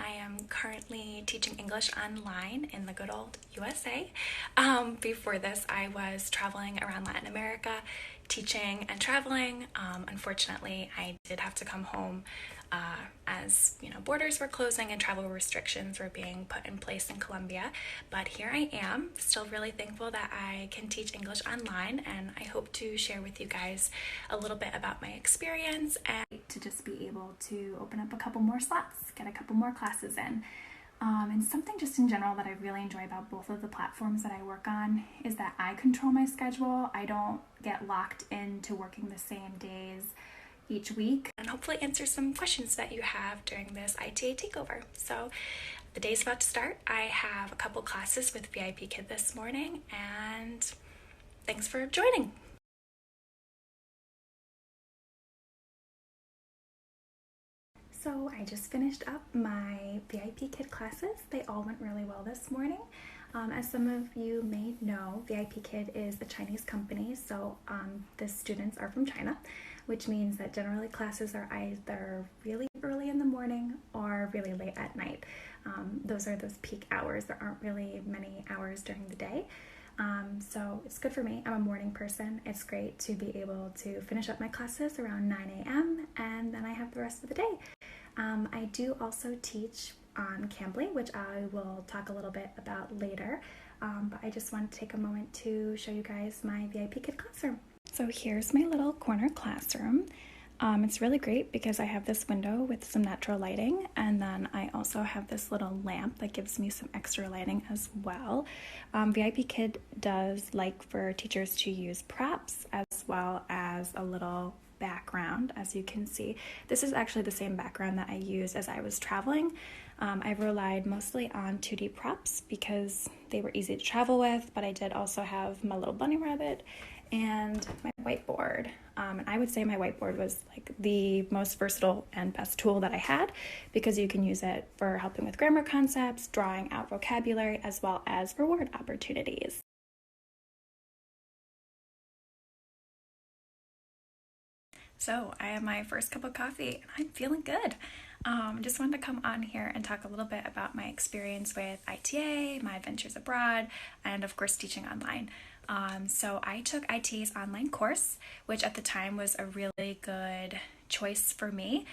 I am currently teaching English online in the good old USA. Before this, I was traveling around Latin America, teaching and traveling. Unfortunately, I did have to come home as borders were closing and travel restrictions were being put in place in Colombia. But here I am, still really thankful that I can teach English online, and I hope to share with you guys a little bit about my experience and to just be able to open up a couple more slots, get a couple more classes in. And something just in general that I really enjoy about both of the platforms that I work on is that I control my schedule. I don't get locked into working the same days each week, and hopefully answer some questions that you have during this ITA takeover. So the day's about to start. I have a couple classes with VIPKid this morning, and thanks for joining. So I just finished up my VIPKid classes. They all went really well this morning. As some of you may know, VIPKid is a Chinese company, so the students are from China, which means that generally classes are either really early in the morning or really late at night. Those are those peak hours. There aren't really many hours during the day. So it's good for me. I'm a morning person. It's great to be able to finish up my classes around 9 a.m. and then I have the rest of the day. I do also teach on Cambly, which I will talk a little bit about later, but I just want to take a moment to show you guys my VIPKid Classroom. So here's my little corner classroom. It's really great because I have this window with some natural lighting, and then I also have this little lamp that gives me some extra lighting as well. VIPKid does like for teachers to use props as well as a little background. As you can see, this is actually the same background that I used as I was traveling. I've relied mostly on 2D props because they were easy to travel with, but I did also have my little bunny rabbit and my whiteboard. And I would say my whiteboard was like the most versatile and best tool that I had because you can use it for helping with grammar concepts, drawing out vocabulary, as well as reward opportunities. So I have my first cup of coffee and I'm feeling good. Just wanted to come on here and talk a little bit about my experience with ITA, my adventures abroad, and of course teaching online. So I took ITA's online course, which at the time was a really good choice for me.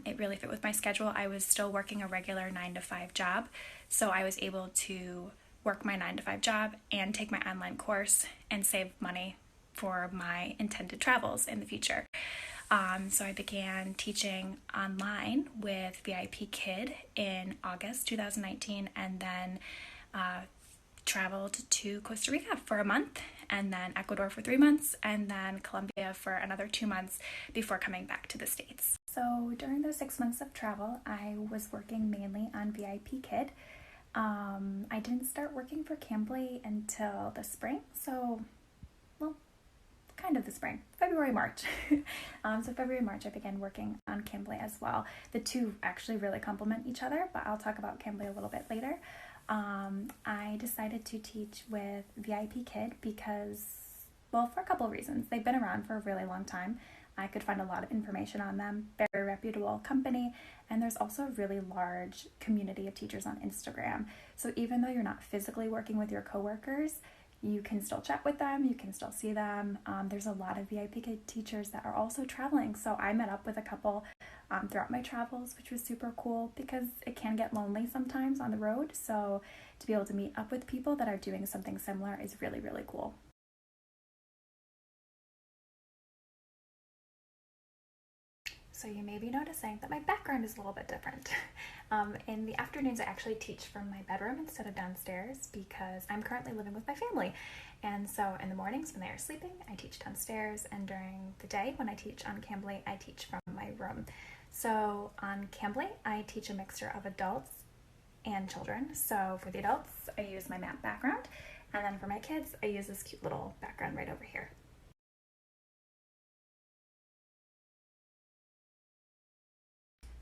It really fit with my schedule. I was still working a regular 9-to-5 job, so I was able to work my 9-to-5 job and take my online course and save money for my intended travels in the future. So I began teaching online with VIPKid in August 2019, and then traveled to Costa Rica for a month, and then Ecuador for 3 months, and then Colombia for another 2 months before coming back to the States. So during those 6 months of travel, I was working mainly on VIPKid. I didn't start working for Cambly until the spring, kind of the spring, February, March. So February, March, I began working on Cambly as well. The two actually really complement each other, but I'll talk about Cambly a little bit later. I decided to teach with VIPKid because, well, for a couple of reasons. They've been around for a really long time. I could find a lot of information on them, very reputable company, and there's also a really large community of teachers on Instagram. So even though you're not physically working with your coworkers, you can still chat with them, you can still see them. There's a lot of VIPKid teachers that are also traveling, so I met up with a couple throughout my travels, which was super cool because it can get lonely sometimes on the road, so to be able to meet up with people that are doing something similar is really, really cool. So you may be noticing that my background is a little bit different. In the afternoons, I actually teach from my bedroom instead of downstairs because I'm currently living with my family. And so in the mornings when they are sleeping, I teach downstairs, and during the day when I teach on Cambly, I teach from my room. So on Cambly, I teach a mixture of adults and children. So for the adults, I use my map background, and then for my kids, I use this cute little background right over here.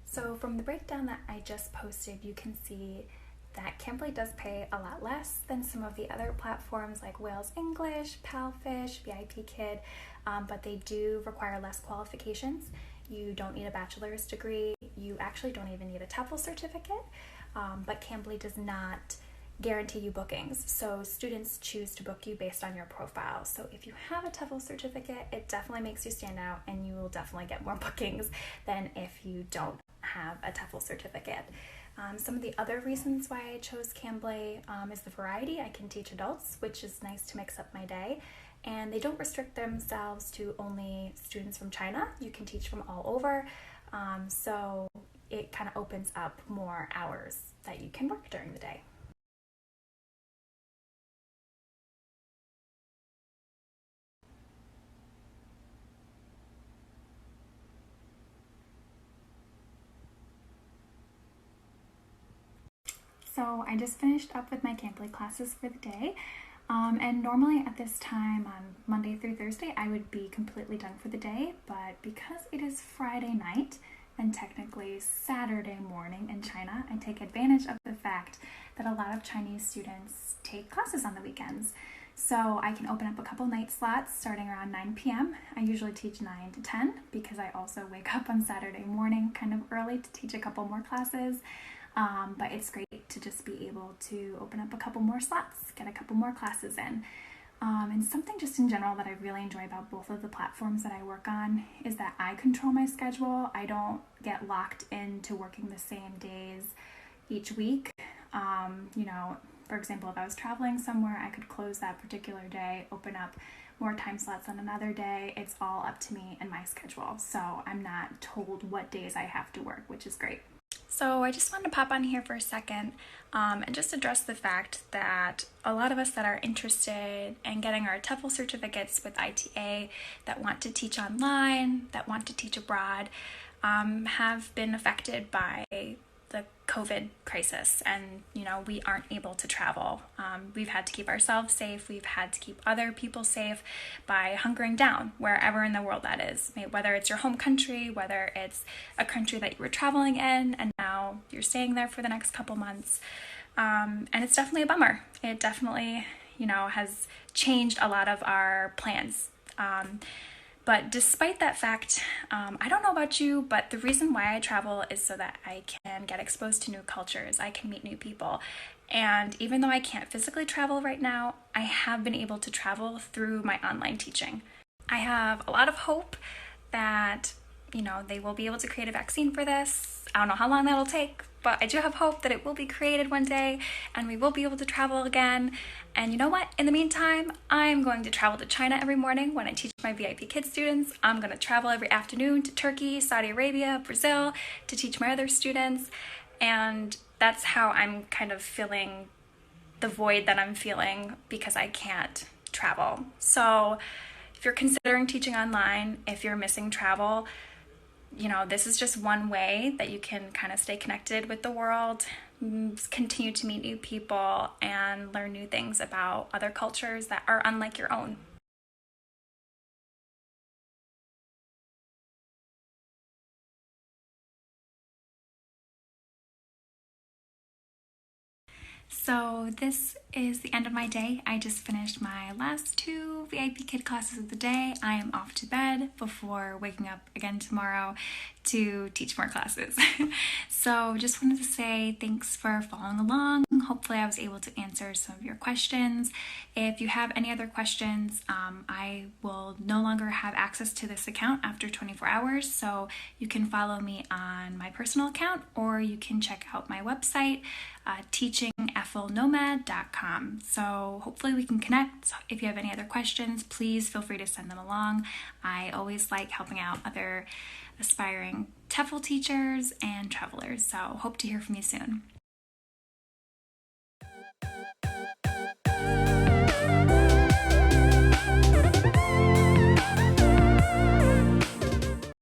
So from the breakdown that I just posted, you can see that Cambly does pay a lot less than some of the other platforms like Wales English, Palfish, VIPKid, but they do require less qualifications. You don't need a bachelor's degree. you actually don't even need a TEFL certificate, but Cambly does not guarantee you bookings. So students choose to book you based on your profile. So if you have a TEFL certificate, it definitely makes you stand out and you will definitely get more bookings than if you don't have a TEFL certificate. Some of the other reasons why I chose Cambly is the variety. I can teach adults, which is nice to mix up my day. And they don't restrict themselves to only students from China. You can teach from all over. So it kind of opens up more hours that you can work during the day. So I just finished up with my Cambly classes for the day. And normally at this time on Monday through Thursday, I would be completely done for the day. But because it is Friday night and technically Saturday morning in China, I take advantage of the fact that a lot of Chinese students take classes on the weekends. So I can open up a couple night slots starting around 9 p.m. I usually teach 9 to 10 because I also wake up on Saturday morning kind of early to teach a couple more classes. But it's great to just be able to open up a couple more slots, get a couple more classes in. And something just in general that I really enjoy about both of the platforms that I work on is that I control my schedule. I don't get locked into working the same days each week. For example, if I was traveling somewhere, I could close that particular day, open up more time slots on another day. It's all up to me and my schedule. So I'm not told what days I have to work, which is great. So I just wanted to pop on here for a second and just address the fact that a lot of us that are interested in getting our TEFL certificates with ITA, that want to teach online, that want to teach abroad, have been affected by the COVID crisis, and we aren't able to travel. We've had to keep ourselves safe. We've had to keep other people safe by hunkering down wherever in the world that is, whether it's your home country, whether it's a country that you were traveling in and now you're staying there for the next couple months. And it's definitely a bummer. It definitely, has changed a lot of our plans. But despite that fact, I don't know about you, but the reason why I travel is so that I can get exposed to new cultures, I can meet new people. And even though I can't physically travel right now, I have been able to travel through my online teaching. I have a lot of hope that, they will be able to create a vaccine for this. I don't know how long that'll take, but I do have hope that it will be created one day and we will be able to travel again. And you know what? In the meantime, I'm going to travel to China every morning when I teach my VIPKid students. I'm going to travel every afternoon to Turkey, Saudi Arabia, Brazil to teach my other students. And that's how I'm kind of filling the void that I'm feeling because I can't travel. So if you're considering teaching online, if you're missing travel, this is just one way that you can kind of stay connected with the world, continue to meet new people, and learn new things about other cultures that are unlike your own. So this is the end of my day. I just finished my last 2 VIPKid classes of the day. I am off to bed before waking up again tomorrow to teach more classes. So just wanted to say thanks for following along. Hopefully I was able to answer some of your questions. If you have any other questions, I will no longer have access to this account after 24 hours. So you can follow me on my personal account, or you can check out my website, teachingflnomad.com. So hopefully we can connect. If you have any other questions, please feel free to send them along. I always like helping out other aspiring TEFL teachers and travelers. So hope to hear from you soon.